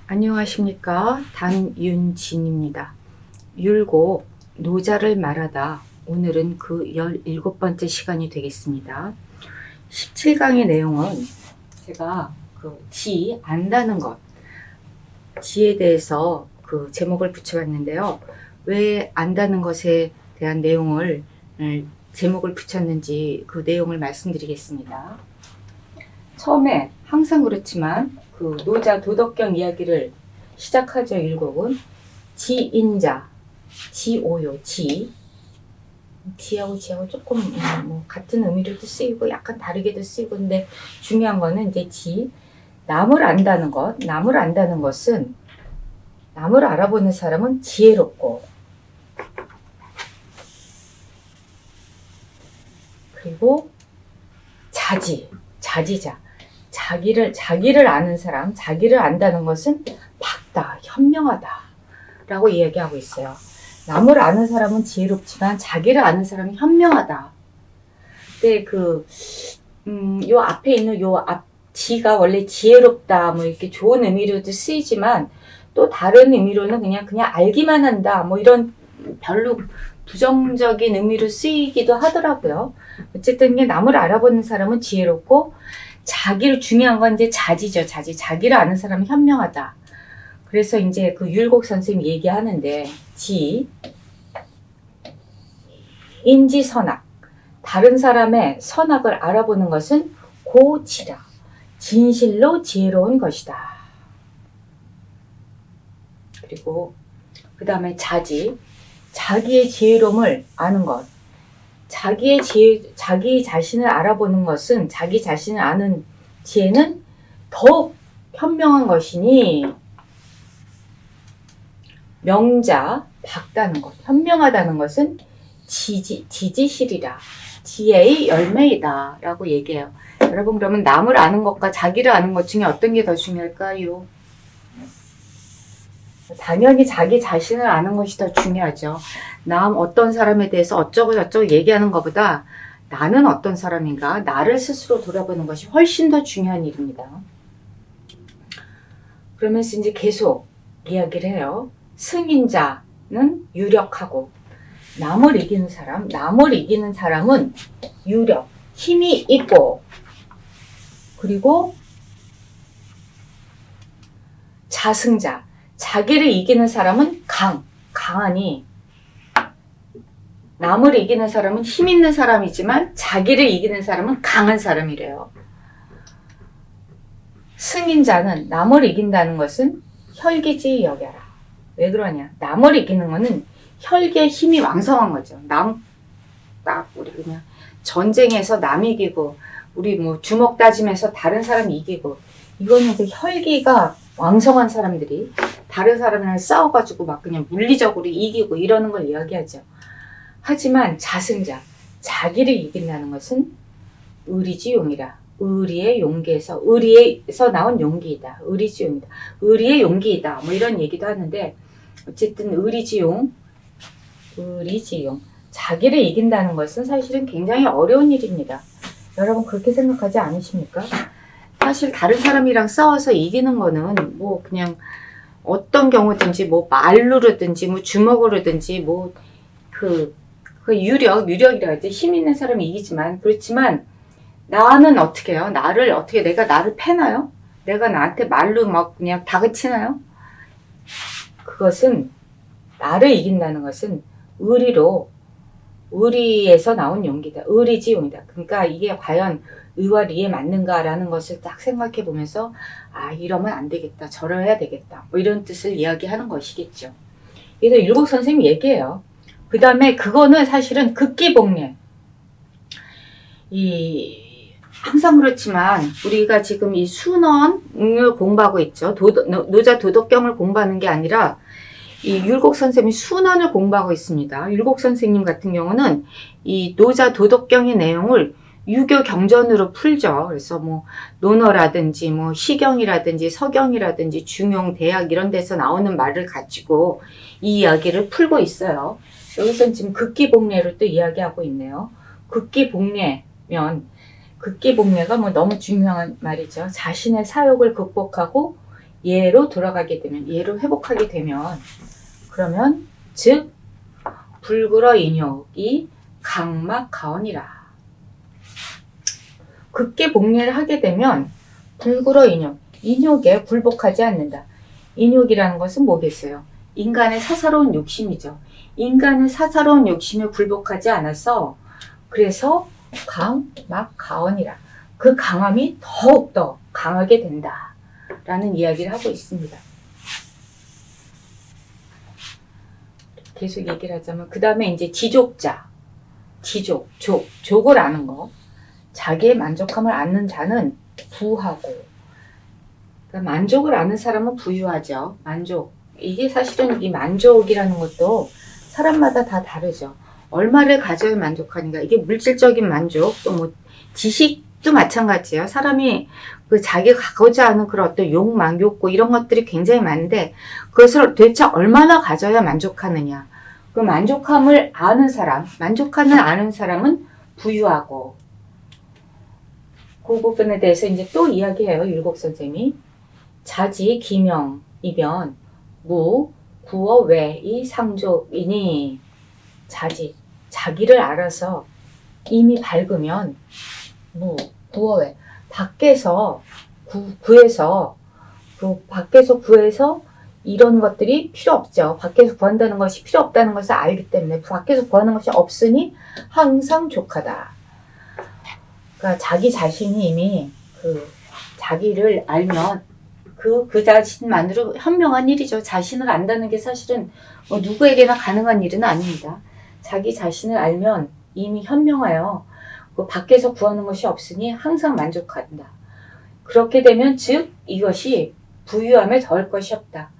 안녕하십니까. 단윤진입니다. 율곡 노자를 말하다. 오늘은 그 17번째 시간이 되겠습니다. 17강의 내용은 제가 지, 안다는 것, 지에 대해서 그 제목을 붙여봤는데요. 왜 안다는 것에 대한 내용을 제목을 붙였는지 그 내용을 말씀드리겠습니다. 처음에 항상 그렇지만 그 노자 도덕경 이야기를 시작하죠. 율곡은 지인자, 지오요, 지하고 지하고 조금 뭐 같은 의미로도 쓰이고 약간 다르게도 쓰이고, 근데 중요한 거는 이제 지, 남을 안다는 것. 남을 안다는 것은, 남을 알아보는 사람은 지혜롭고, 그리고 자지자. 자기를 아는 사람, 자기를 안다는 것은 밝다, 현명하다 라고 이야기하고 있어요. 남을 아는 사람은 지혜롭지만 자기를 아는 사람은 현명하다. 근데 요 앞에 있는 지가 원래 지혜롭다, 뭐 이렇게 좋은 의미로도 쓰이지만 또 다른 의미로는 그냥 알기만 한다, 뭐 이런 별로 부정적인 의미로 쓰이기도 하더라고요. 어쨌든 남을 알아보는 사람은 지혜롭고, 중요한 건 이제 자지죠. 자기를 아는 사람은 현명하다. 그래서 이제 그 율곡 선생님이 얘기하는데, 인지선악. 다른 사람의 선악을 알아보는 것은 고지라. 진실로 지혜로운 것이다. 그리고 그 다음에 자기의 지혜로움을 아는 것. 자기 자신을 알아보는 것은, 자기 자신을 아는 지혜는 더욱 현명한 것이니, 명자, 밝다는 것, 현명하다는 것은 지지실이라, 지혜의 열매이다 라고 얘기해요. 여러분, 그러면 남을 아는 것과 자기를 아는 것 중에 어떤 게 더 중요할까요? 당연히 자기 자신을 아는 것이 더 중요하죠. 어떤 사람에 대해서 어쩌고 얘기하는 것보다 나는 어떤 사람인가, 나를 스스로 돌아보는 것이 훨씬 더 중요한 일입니다. 그러면서 이제 계속 이야기를 해요. 승인자는 유력하고, 남을 이기는 사람은 유력, 힘이 있고, 그리고 자승자, 자기를 이기는 사람은 강하니, 남을 이기는 사람은 힘 있는 사람이지만 자기를 이기는 사람은 강한 사람이래요. 승인자는 남을 이긴다는 것은 혈기지 여겨라. 왜 그러냐? 남을 이기는 거는 혈기의 힘이 왕성한 거죠. 우리 그냥 전쟁에서 남 이기고, 우리 뭐 주먹 다짐해서 다른 사람 이기고, 이거는 이제 혈기가 왕성한 사람들이 다른 사람이랑 싸워가지고 막 그냥 물리적으로 이기고 이러는 걸 이야기하죠. 하지만 자승자, 자기를 이긴다는 것은 의리지용이라. 의리에서 나온 용기이다. 의리지용이다. 의리의 용기이다. 뭐 이런 얘기도 하는데, 어쨌든 의리지용. 자기를 이긴다는 것은 사실은 굉장히 어려운 일입니다. 여러분 그렇게 생각하지 않으십니까? 사실 다른 사람이랑 싸워서 이기는 거는 뭐 그냥 어떤 경우든지 뭐 말로든지 뭐 주먹으로든지 뭐 유력이라 하지, 힘 있는 사람이 이기지만, 그렇지만 나는 어떻게 해요? 내가 나를 패나요? 내가 나한테 말로 막 그냥 다그치나요? 그것은, 나를 이긴다는 것은 의리에서 나온 용기다. 의리지용이다. 그러니까 이게 과연 의와 리에 맞는가라는 것을 딱 생각해 보면서, 이러면 안 되겠다, 저러야 되겠다, 뭐 이런 뜻을 이야기하는 것이겠죠. 그래서 율곡 선생님이 얘기해요. 그 다음에 그거는 사실은 극기복례. 항상 그렇지만 우리가 지금 이 순언을 공부하고 있죠. 노자 도덕경을 공부하는 게 아니라 이 율곡 선생님이 순언을 공부하고 있습니다. 율곡 선생님 같은 경우는 이 노자 도덕경의 내용을 유교 경전으로 풀죠. 그래서 뭐 논어라든지 뭐 시경이라든지 서경이라든지 중용, 대학 이런 데서 나오는 말을 가지고 이 이야기를 풀고 있어요. 여기서는 지금 극기복례로 또 이야기하고 있네요. 극기복례가 뭐 너무 중요한 말이죠. 자신의 사욕을 극복하고 예로 돌아가게 되면, 예로 회복하게 되면, 그러면 즉 불굴어 인욕이 강막가언이라. 극계 복례를 하게 되면 불굴어 인욕에 굴복하지 않는다. 인욕이라는 것은 뭐겠어요? 인간의 사사로운 욕심이죠. 인간의 사사로운 욕심에 굴복하지 않아서, 그래서 강막가언이라. 그 강함이 더욱더 강하게 된다 라는 이야기를 하고 있습니다. 계속 얘기를 하자면, 그 다음에 이제 지족자, 족을 아는 거. 자기의 만족함을 아는 자는 부하고, 그러니까 만족을 아는 사람은 부유하죠. 만족. 이게 사실은 이 만족이라는 것도 사람마다 다 다르죠. 얼마를 가져야 만족하는가. 이게 물질적인 만족, 또 뭐 지식도 마찬가지예요. 사람이 그 자기가 갖고자 하는 그런 어떤 욕망, 욕구 이런 것들이 굉장히 많은데, 그것을 도대체 얼마나 가져야 만족하느냐. 그 만족함을 아는 사람, 만족하는 아는 사람은 부유하고, 그 부분에 대해서 이제 또 이야기해요. 율곡 선생님이. 자지, 기명, 이변, 무, 구어, 외, 이 상족이니. 자지, 자기를 알아서 이미 밝으면, 무, 구어, 외, 밖에서 구해서 이런 것들이 필요 없죠. 밖에서 구한다는 것이 필요 없다는 것을 알기 때문에, 밖에서 구하는 것이 없으니 항상 족하다. 그러니까 자기 자신이 이미 자기를 알면 그 자신만으로 현명한 일이죠. 자신을 안다는 게 사실은 뭐 누구에게나 가능한 일은 아닙니다. 자기 자신을 알면 이미 현명하여 그 밖에서 구하는 것이 없으니 항상 만족한다. 그렇게 되면 즉 이것이 부유함에 더할 것이 없다.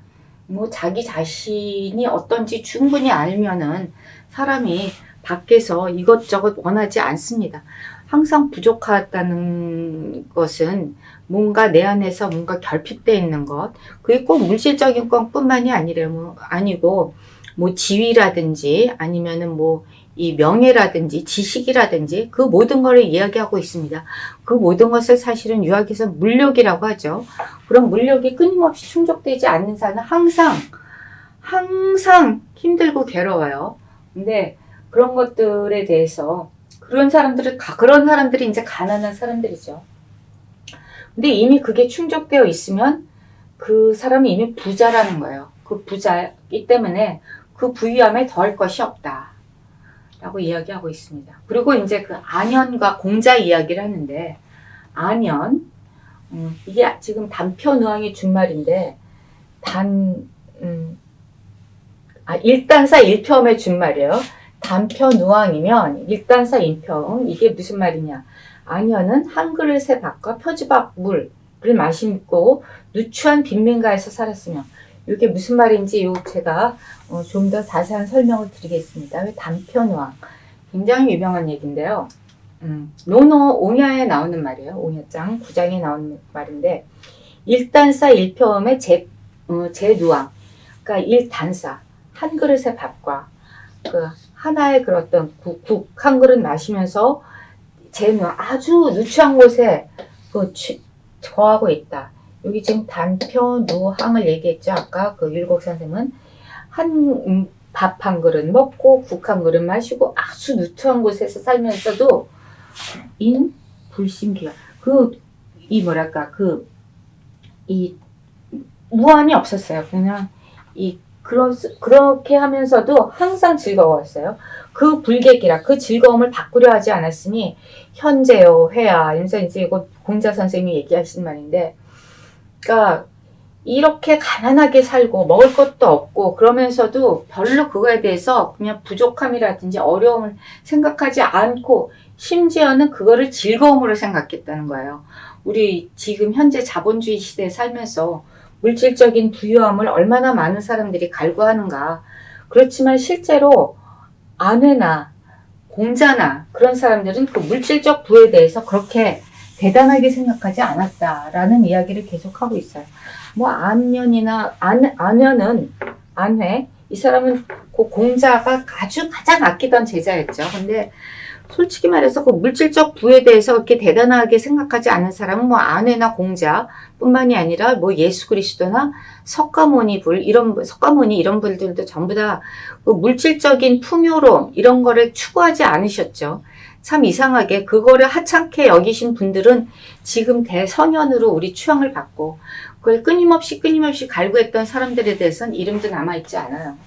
뭐 자기 자신이 어떤지 충분히 알면은 사람이 밖에서 이것저것 원하지 않습니다. 항상 부족하다는 것은 뭔가 내 안에서 뭔가 결핍되어 있는 것, 그게 꼭 물질적인 것뿐만이 아니고 뭐 지위라든지 아니면은 뭐 이 명예라든지 지식이라든지 그 모든 것을 이야기하고 있습니다. 그 모든 것을 사실은 유학에서 물욕이라고 하죠. 그런 물욕이 끊임없이 충족되지 않는 사람은 항상 힘들고 괴로워요. 근데 그런 것들에 대해서 그런 사람들이 이제 가난한 사람들이죠. 근데 이미 그게 충족되어 있으면 그 사람이 이미 부자라는 거예요. 그 부자이기 때문에 그 부유함에 더할 것이 없다 라고 이야기하고 있습니다. 그리고 이제 그 안현과 공자 이야기를 하는데, 안현, 이게 지금 단표누항의 준말인데, 일단사 일평의 준말이에요. 단표누항이면 일단사 일평, 이게 무슨 말이냐. 안현은 한 그릇의 밥과 표지밥 물을 마시고 누추한 빈민가에서 살았으며, 이게 무슨 말인지 제가 좀 더 자세한 설명을 드리겠습니다. 단표누항, 굉장히 유명한 얘기인데요. 논어 옹야에 나오는 말이에요. 옹야장 9장에 나오는 말인데, 일단사 일평의 제누항, 그러니까 일단사, 한 그릇의 밥과 그 하나의 그런 어떤 국 한 그릇 마시면서 제누항, 아주 누추한 곳에 거하고 있다. 여기 지금 단표누항을 얘기했죠. 아까 그 율곡 선생님은 밥 한 그릇 먹고 국 한 그릇 마시고 아주 누추한 곳에서 살면서도 불심기가 무한이 없었어요. 그냥 그렇게 하면서도 항상 즐거웠어요. 그 불객이라 그 즐거움을 바꾸려 하지 않았으니 현재요 회야 이러면서 이제 이거 공자 선생님이 얘기하신 말인데, 그러니까 이렇게 가난하게 살고 먹을 것도 없고 그러면서도 별로 그거에 대해서 그냥 부족함이라든지 어려움을 생각하지 않고 심지어는 그거를 즐거움으로 생각했다는 거예요. 우리 지금 현재 자본주의 시대에 살면서 물질적인 부유함을 얼마나 많은 사람들이 갈구하는가. 그렇지만 실제로 아내나 공자나 그런 사람들은 그 물질적 부에 대해서 그렇게 대단하게 생각하지 않았다라는 이야기를 계속하고 있어요. 뭐 안회, 이 사람은 그 공자가 가장 아끼던 제자였죠. 근데 솔직히 말해서 그 물질적 부에 대해서 그렇게 대단하게 생각하지 않는 사람은 뭐 아내나 공자 뿐만이 아니라 뭐 예수 그리스도나 석가모니 이런 분들도 전부 다 그 물질적인 풍요로움 이런 거를 추구하지 않으셨죠. 참 이상하게 그거를 하찮게 여기신 분들은 지금 대성현으로 우리 추앙을 받고 그걸 끊임없이 갈구했던 사람들에 대해서는 이름도 남아있지 않아요.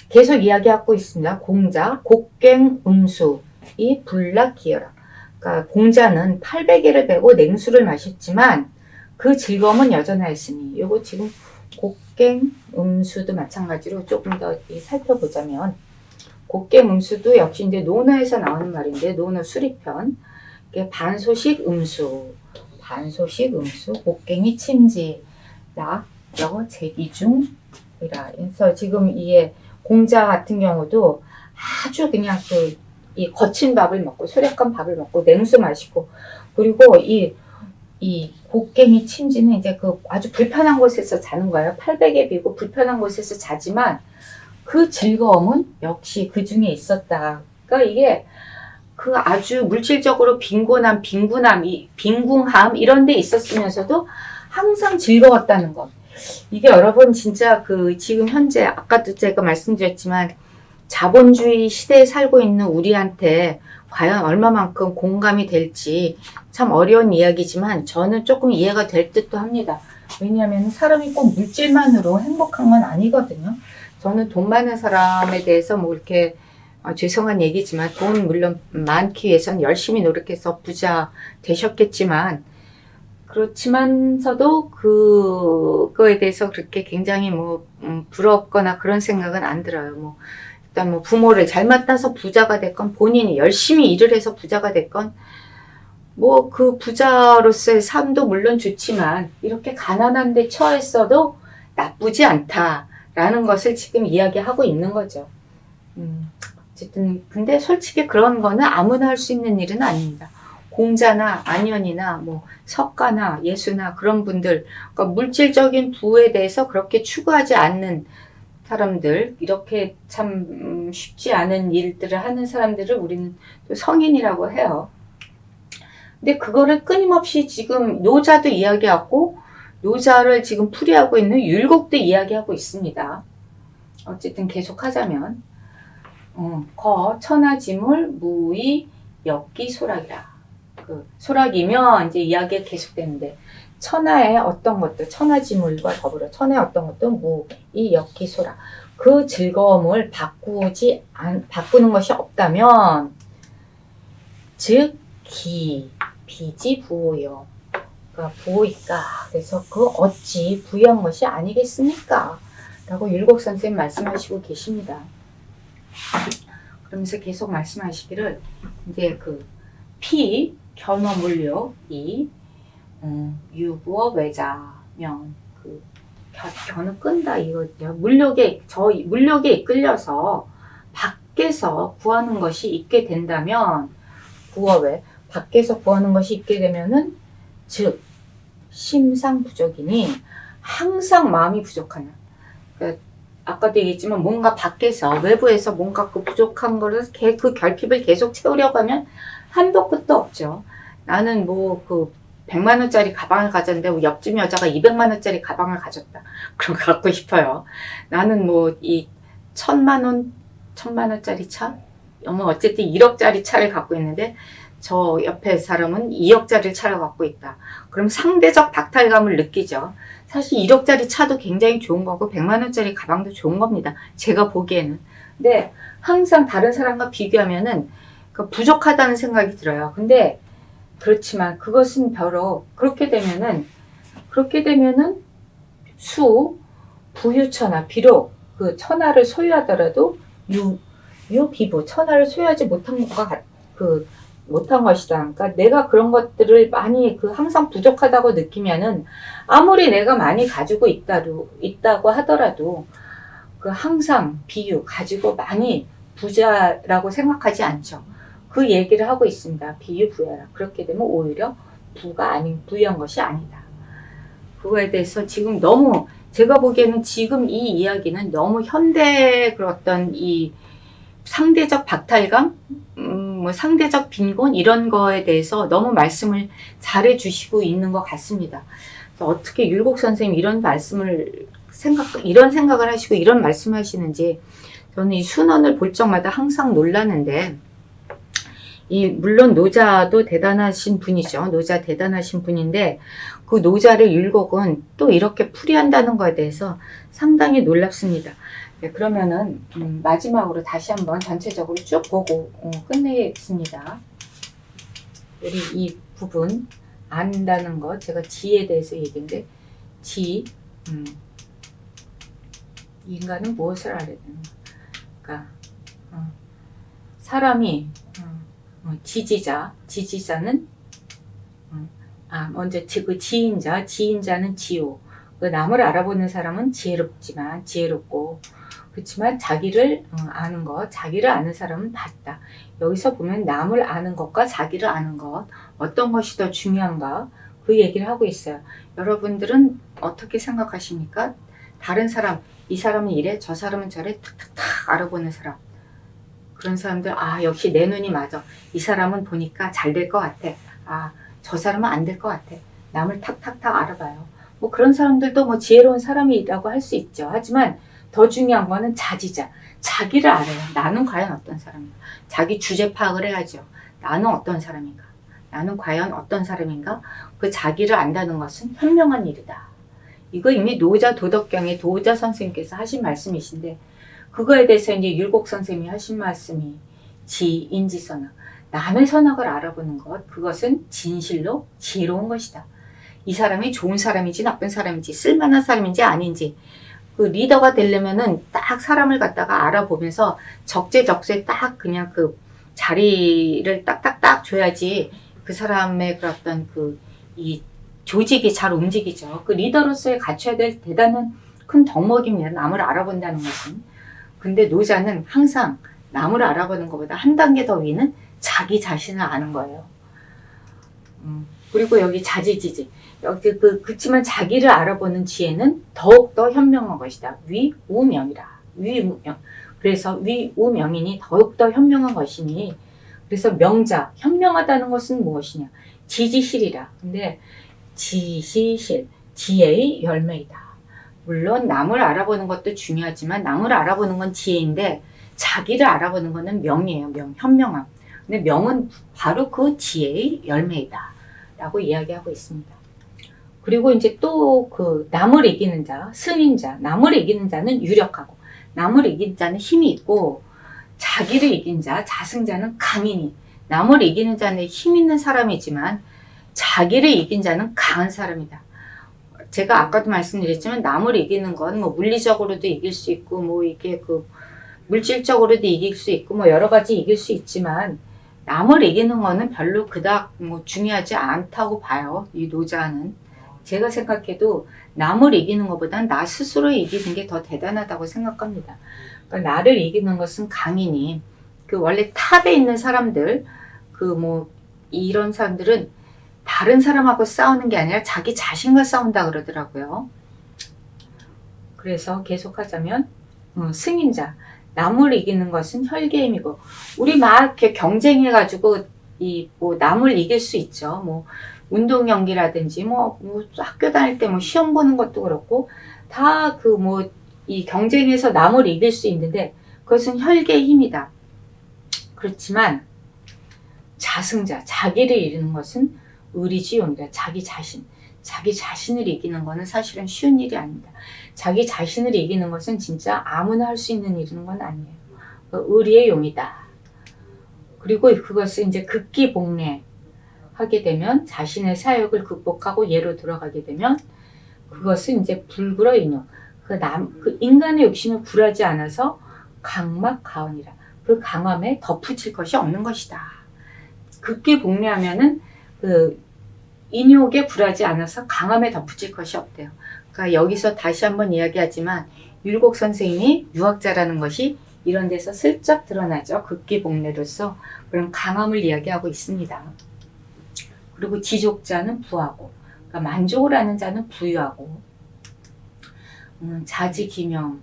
계속 이야기하고 있습니다. 공자, 곡괭음수, 이 불락기여라. 그러니까 공자는 800개를 베고 냉수를 마셨지만 그 즐거움은 여전하였으니 요거 지금 곡괭음수도 마찬가지로 조금 더 살펴보자면 곡괭음수도 역시 이제 논어에서 나오는 말인데 논어 수리편 반소식 음수 곡괭이 침지라 여거 제기중이라. 그래서 지금 이게 공자 같은 경우도 아주 그냥 이 거친 밥을 먹고 소략한 밥을 먹고 냉수 마시고 그리고 이 곡괭이 침지는 이제 그 아주 불편한 곳에서 자는 거예요. 800에 비고 불편한 곳에서 자지만 그 즐거움은 역시 그 중에 있었다. 그러니까 이게 그 아주 물질적으로 빈곤함, 빈궁함 이런 데 있었으면서도 항상 즐거웠다는 것. 이게 여러분 진짜 그 지금 현재 아까도 제가 말씀드렸지만 자본주의 시대에 살고 있는 우리한테 과연 얼마만큼 공감이 될지 참 어려운 이야기지만 저는 조금 이해가 될 듯도 합니다. 왜냐하면 사람이 꼭 물질만으로 행복한 건 아니거든요. 저는 돈 많은 사람에 대해서 뭐 이렇게 죄송한 얘기지만 돈 물론 많기 위해서는 열심히 노력해서 부자 되셨겠지만 그렇지만서도 그거에 대해서 그렇게 굉장히 뭐 부럽거나 그런 생각은 안 들어요. 뭐 일단 뭐 부모를 잘 만나서 부자가 됐건 본인이 열심히 일을 해서 부자가 됐건 뭐 그 부자로서의 삶도 물론 좋지만 이렇게 가난한 데 처했어도 나쁘지 않다라는 것을 지금 이야기하고 있는 거죠. 어쨌든 근데 솔직히 그런 거는 아무나 할 수 있는 일은 아닙니다. 공자나 안현이나 뭐 석가나 예수나 그런 분들, 그러니까 물질적인 부에 대해서 그렇게 추구하지 않는 사람들, 이렇게 참 쉽지 않은 일들을 하는 사람들을 우리는 또 성인이라고 해요. 근데 그거를 끊임없이 지금 노자도 이야기하고 노자를 지금 풀이하고 있는 율곡도 이야기하고 있습니다. 어쨌든 계속 하자면 천하지물 무의 엽기 소락이라. 그 소락이면 이제 이야기가 계속되는데 천하의 어떤 것도 천하지물과 더불어 천하의 어떤 것도 무의 엽기 소락. 그 즐거움을 바꾸는 것이 없다면 즉 비지 부호요. 그러니까 부호이까. 그래서 그 어찌 부유한 것이 아니겠습니까? 라고 율곡 선생님 말씀하시고 계십니다. 그러면서 계속 말씀하시기를 이제 그 피 견어물료 유부어 외자면 그 견을 끈다 이거죠. 물욕에 이끌려서 밖에서 구하는 것이 있게 된다면 부어외 밖에서 구하는 것이 있게 되면은 즉 심상 부족이니 항상 마음이 부족하냐. 그러니까 아까도 얘기했지만 뭔가 밖에서 외부에서 뭔가 그 부족한 거를 그 결핍을 계속 채우려고 하면 한도 끝도 없죠. 나는 뭐 그 100만 원짜리 가방을 가졌는데 옆집 여자가 200만 원짜리 가방을 가졌다. 그럼 갖고 싶어요. 나는 뭐 이 1000만 원짜리 차? 뭐 어쨌든 1억짜리 차를 갖고 있는데 저 옆에 사람은 2억짜리 차를 갖고 있다. 그럼 상대적 박탈감을 느끼죠. 사실 1억짜리 차도 굉장히 좋은 거고 100만 원짜리 가방도 좋은 겁니다. 제가 보기에는. 근데 항상 다른 사람과 비교하면은 부족하다는 생각이 들어요. 근데 그렇지만 그것은 별로 그렇게 되면은 부유천하 비록 그 천하를 소유하더라도 유비부 천하를 소유하지 못한 것이다. 그러니까 내가 그런 것들을 많이 항상 부족하다고 느끼면은 아무리 내가 많이 가지고 있다고 하더라도 항상 가지고 많이 부자라고 생각하지 않죠. 그 얘기를 하고 있습니다. 비유부여라. 그렇게 되면 오히려 부유한 것이 아니다. 그거에 대해서 지금 제가 보기에는 지금 이 이야기는 너무 현대 어떤 상대적 박탈감, 뭐 상대적 빈곤 이런 거에 대해서 너무 말씀을 잘해 주시고 있는 것 같습니다. 어떻게 율곡 선생님 이런 말씀을 이런 생각을 하시고 이런 말씀을 하시는지 저는 이 순원을 볼 적마다 항상 놀라는데, 물론 노자도 대단하신 분이죠. 노자 대단하신 분인데 그 노자를 율곡은 또 이렇게 풀이한다는 거에 대해서 상당히 놀랍습니다. 네, 그러면은 마지막으로 다시 한번 전체적으로 쭉 보고 끝내겠습니다. 우리 이 부분 안다는 거, 제가 지에 대해서 얘기했는데 인간은 무엇을 알아야 되는 가? 그러니까 사람이 지지자는 먼저 그 지인자는 지호. 그 남을 알아보는 사람은 지혜롭고 그렇지만 자기를 아는 것, 자기를 아는 사람은 밝다. 여기서 보면 남을 아는 것과 자기를 아는 것, 어떤 것이 더 중요한가, 그 얘기를 하고 있어요. 여러분들은 어떻게 생각하십니까? 다른 사람, 이 사람은 이래, 저 사람은 저래, 탁탁탁 알아보는 사람. 그런 사람들, 역시 내 눈이 맞아. 이 사람은 보니까 잘 될 것 같아. 저 사람은 안 될 것 같아. 남을 탁탁탁 알아봐요. 뭐 그런 사람들도 뭐 지혜로운 사람이라고 할 수 있죠. 하지만 더 중요한 거는 자기를 알아요. 나는 과연 어떤 사람인가? 자기 주제 파악을 해야죠. 나는 어떤 사람인가? 나는 과연 어떤 사람인가? 그 자기를 안다는 것은 현명한 일이다. 이거 이미 노자 도덕경의 도자 선생님께서 하신 말씀이신데, 그거에 대해서 이제 율곡 선생님이 하신 말씀이 인지선악. 남의 선악을 알아보는 것, 그것은 진실로 지혜로운 것이다. 이 사람이 좋은 사람인지 나쁜 사람인지 쓸만한 사람인지 아닌지, 그 리더가 되려면은 딱 사람을 갖다가 알아보면서 적재적소에 딱 그냥 그 자리를 딱딱딱 줘야지 그 사람의 그 어떤 이 조직이 잘 움직이죠. 그 리더로서의 갖춰야 될 대단한 큰 덕목입니다. 남을 알아본다는 것은. 근데 노자는 항상 남을 알아보는 것보다 한 단계 더 위는 자기 자신을 아는 거예요. 그리고 여기 자지지지. 여기 그치만 자기를 알아보는 지혜는 더욱더 현명한 것이다. 위우명이라. 위우명. 그래서 위우명이니 더욱더 현명한 것이니, 그래서 명자, 현명하다는 것은 무엇이냐? 지지실이라. 근데 지시실, 지혜의 열매이다. 물론 남을 알아보는 것도 중요하지만 남을 알아보는 건 지혜인데 자기를 알아보는 것은 명이에요. 현명함. 근데 명은 바로 그 지혜의 열매이다 라고 이야기하고 있습니다. 그리고 이제 또 남을 이기는 자, 승인자, 남을 이기는 자는 유력하고 남을 이긴 자는 힘이 있고, 자기를 이긴 자, 자승자는 강인이. 남을 이기는 자는 힘 있는 사람이지만 자기를 이긴 자는 강한 사람이다. 제가 아까도 말씀드렸지만 남을 이기는 건 뭐 물리적으로도 이길 수 있고 뭐 이게 물질적으로도 이길 수 있고 뭐 여러 가지 이길 수 있지만, 남을 이기는 거는 별로 그닥 뭐 중요하지 않다고 봐요. 이 노자는. 제가 생각해도 남을 이기는 것보단 나 스스로 이기는 게 더 대단하다고 생각합니다. 그러니까 나를 이기는 것은 강인이, 원래 탑에 있는 사람들, 이런 사람들은 다른 사람하고 싸우는 게 아니라 자기 자신과 싸운다 그러더라고요. 그래서 계속하자면 승인자, 남을 이기는 것은 혈계임이고, 우리 막 이렇게 경쟁해가지고 남을 이길 수 있죠. 뭐 운동 경기라든지 학교 다닐 때 시험 보는 것도 그렇고 다 이 경쟁에서 남을 이길 수 있는데 그것은 혈계의 힘이다. 그렇지만 자승자, 자기를 이기는 것은 의리지용이다. 자기 자신을 이기는 것은 사실은 쉬운 일이 아닙니다. 자기 자신을 이기는 것은 진짜 아무나 할 수 있는 일인 건 아니에요. 의리의 용이다. 그리고 그것을 이제 극기복례 하게 되면, 자신의 사역을 극복하고 예로 들어가게 되면 그것은 이제 불굴어 인용. 그 인간의 욕심을 굴하지 않아서 강막가언이라. 그 강함에 덧붙일 것이 없는 것이다. 극기복례하면은 인욕에 굴하지 않아서 강함에 덧붙일 것이 없대요. 그러니까 여기서 다시 한번 이야기하지만 율곡 선생님이 유학자라는 것이 이런 데서 슬쩍 드러나죠. 극기복례로서 그런 강함을 이야기하고 있습니다. 그리고 지족자는 부하고, 그러니까 만족을 하는 자는 부유하고, 자지기명이면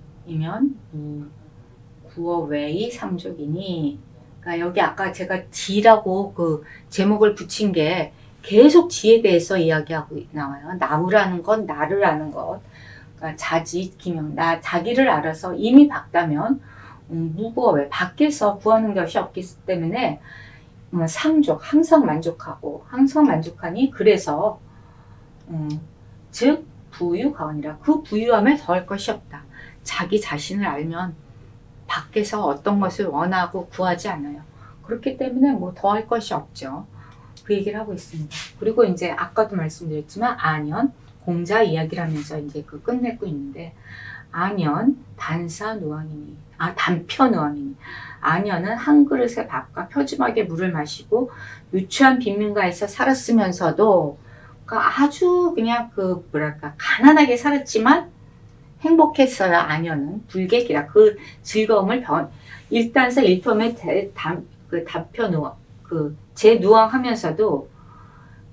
부어 외의 상족이니. 그러니까 여기 아까 제가 지라고 그 제목을 붙인 게 계속 지에 대해서 이야기하고 나와요. 나무라는 건 나를 아는 것. 그러니까 자지, 기명, 나 자기를 알아서 이미 박다면 무구어 왜 밖에서 구하는 것이 없기 때문에 상족, 항상 만족하고 항상 만족하니 그래서 즉 부유가오니라. 그 부유함에 더할 것이 없다. 자기 자신을 알면 밖에서 어떤 것을 원하고 구하지 않아요. 그렇기 때문에 뭐 더할 것이 없죠. 그 얘기를 하고 있습니다. 그리고 이제 아까도 말씀드렸지만 안연 공자 이야기를 하면서 이제 그 끝내고 있는데 안연 단사 누왕이니 단표 누왕이니. 안연은 한 그릇의 밥과 표주막의 물을 마시고 유추한 빈민가에서 살았으면서도 그러니까 아주 그냥 그 뭐랄까 가난하게 살았지만 행복했어요. 안연은 불객이라. 그 즐거움을 일단서 일품의 단표 누왕 제 누왕하면서도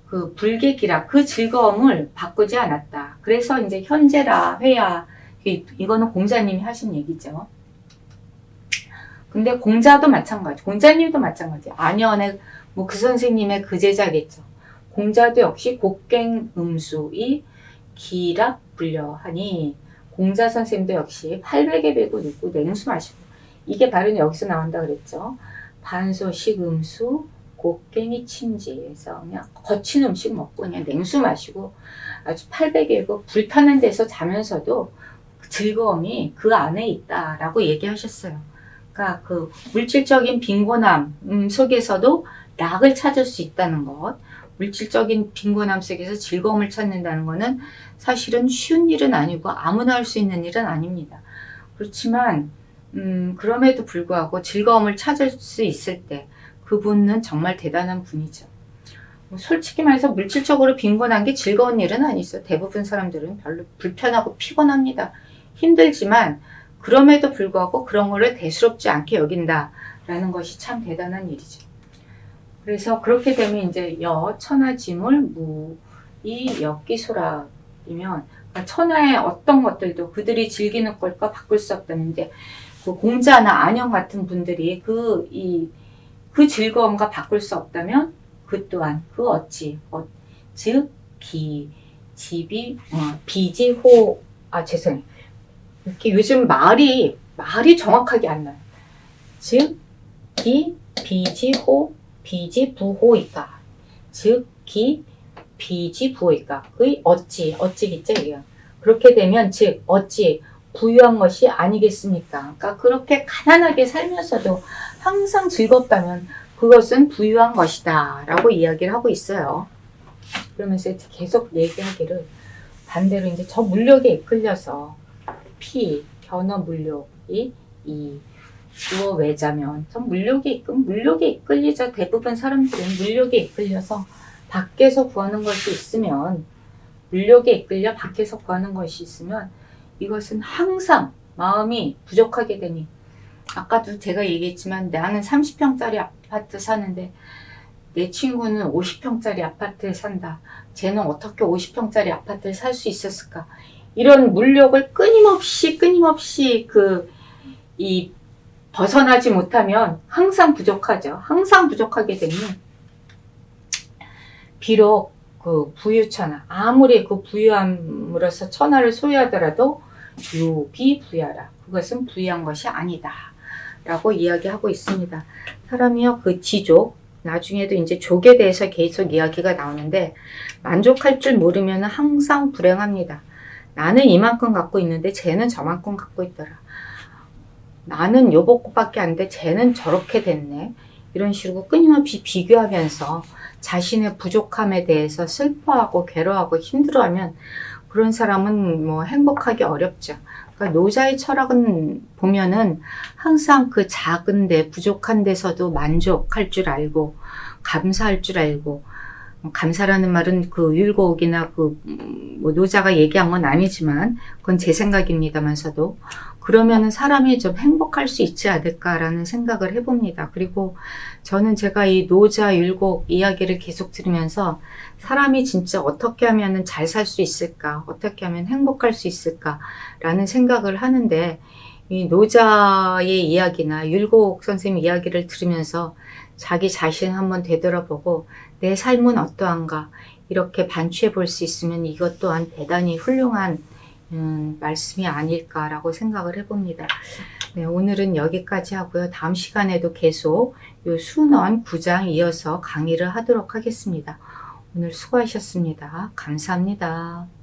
그 불객이라 그 즐거움을 바꾸지 않았다. 그래서 이제 현재라 회야 이거는 공자님이 하신 얘기죠. 근데 공자도 마찬가지, 공자님도 마찬가지. 안연의 뭐 그 선생님의 그 제자겠죠. 공자도 역시 곡괭음수이 기락 불려하니 공자 선생님도 역시 800에 배고 눕고 냉수 마시고 이게 바로 여기서 나온다 그랬죠. 반소식 음수 곡괭이 침지에서 그냥 거친 음식 먹고 그냥 냉수 마시고 아주 800에 불 타는 데서 자면서도 즐거움이 그 안에 있다라고 얘기하셨어요. 그러니까 그 물질적인 빈곤함 속에서도 락을 찾을 수 있다는 것, 물질적인 빈곤함 속에서 즐거움을 찾는다는 것은 사실은 쉬운 일은 아니고 아무나 할 수 있는 일은 아닙니다. 그렇지만 그럼에도 불구하고 즐거움을 찾을 수 있을 때 그분은 정말 대단한 분이죠. 솔직히 말해서 물질적으로 빈곤한 게 즐거운 일은 아니죠. 대부분 사람들은 별로 불편하고 피곤합니다. 힘들지만 그럼에도 불구하고 그런 거를 대수롭지 않게 여긴다라는 것이 참 대단한 일이죠. 그래서 그렇게 되면 이제 천하지물 무이 엽기소라이면 그러니까 천하의 어떤 것들도 그들이 즐기는 것과 바꿀 수 없다는 이제 그 공자나 안영 같은 분들이 그 즐거움과 바꿀 수 없다면 그 또한 그 어찌 즉 집이 비지호 죄송해요. 이렇게 요즘 말이 정확하게 안 나요. 즉 비지부호이까. 즉 비지부호이까. 의 어찌겠죠 이게. 그렇게 되면 즉 어찌 부유한 것이 아니겠습니까? 그러니까 그렇게 가난하게 살면서도 항상 즐겁다면 그것은 부유한 것이다 라고 이야기를 하고 있어요. 그러면서 계속 얘기하기를 반대로 이제 저 물욕에 이끌려서 견어 물욕이 주어 외자면 전 물욕에 이끌리죠. 대부분 사람들은 물욕에 이끌려서 밖에서 구하는 것이 있으면 물욕에 이끌려 밖에서 구하는 것이 있으면 이것은 항상 마음이 부족하게 되니 아까도 제가 얘기했지만 나는 30평짜리 아파트 사는데 내 친구는 50평짜리 아파트에 산다. 쟤는 어떻게 50평짜리 아파트를 살 수 있었을까? 이런 물욕을 끊임없이 벗어나지 못하면 항상 부족하죠. 항상 부족하게 되면 비록 그 부유천하 아무리 그 부유함으로써 천하를 소유하더라도 유비부야라. 그것은 부유한 것이 아니다. 라고 이야기하고 있습니다. 사람이요 그 지족 나중에도 이제 족에 대해서 계속 이야기가 나오는데 만족할 줄 모르면 항상 불행합니다. 나는 이만큼 갖고 있는데 쟤는 저만큼 갖고 있더라. 나는 요것밖에 안 돼. 쟤는 저렇게 됐네. 이런 식으로 끊임없이 비교하면서 자신의 부족함에 대해서 슬퍼하고 괴로워하고 힘들어하면 그런 사람은 뭐 행복하기 어렵죠. 그러니까 노자의 철학은 보면은 항상 그 작은데 부족한 데서도 만족할 줄 알고 감사할 줄 알고 감사라는 말은 그 율곡이나 뭐 노자가 얘기한 건 아니지만 그건 제 생각입니다만서도 그러면은 사람이 좀 행복할 수 있지 않을까라는 생각을 해봅니다. 그리고 저는 제가 이 노자 율곡 이야기를 계속 들으면서 사람이 진짜 어떻게 하면은 잘 살 수 있을까, 어떻게 하면 행복할 수 있을까라는 생각을 하는데 이 노자의 이야기나 율곡 선생님 이야기를 들으면서 자기 자신 한번 되돌아보고 내 삶은 어떠한가 이렇게 반추해 볼 수 있으면 이것 또한 대단히 훌륭한 말씀이 아닐까라고 생각을 해봅니다. 네, 오늘은 여기까지 하고요. 다음 시간에도 계속 요 순원 9장 이어서 강의를 하도록 하겠습니다. 오늘 수고하셨습니다. 감사합니다.